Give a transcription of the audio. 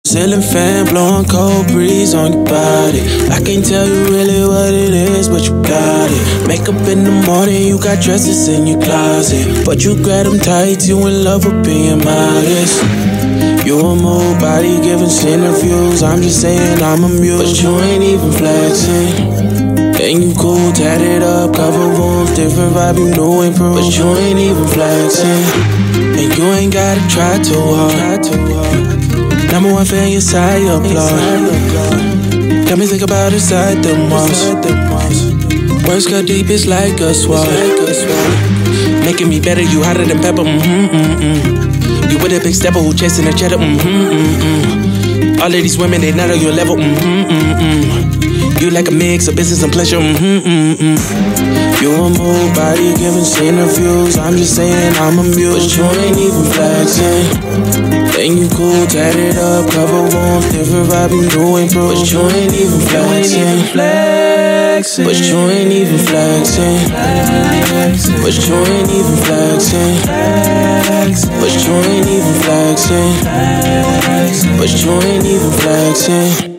Ceiling fan blowing cold breeze on your body. I can't tell you really what it is, but you got it. Makeup in the morning, you got dresses in your closet, but you grab them tight, you in love with being modest. You a move body giving interviews, I'm just saying I'm amused, but you ain't even flexing. And you cool, tatted up, cover wounds, different vibe, you know improved, but you ain't even flexing. And you ain't gotta try too hard. Number one fan, your side, your applaud. Got me think about inside the moss. Words cut deep, it's like a sword. Making me better, you hotter than pepper. You with a big stepper who chasing a cheddar. All of these women, they not on your level. You like a mix of business and pleasure. You a move body giving interviews, I'm just saying I'm amused, but you ain't even flexing. And you cool, tatted up, cover wounds, different vibe, you know improved, but you ain't even flexing. But you ain't even flexing. But you ain't even flexing. But you ain't even flexing. But you ain't even flexing.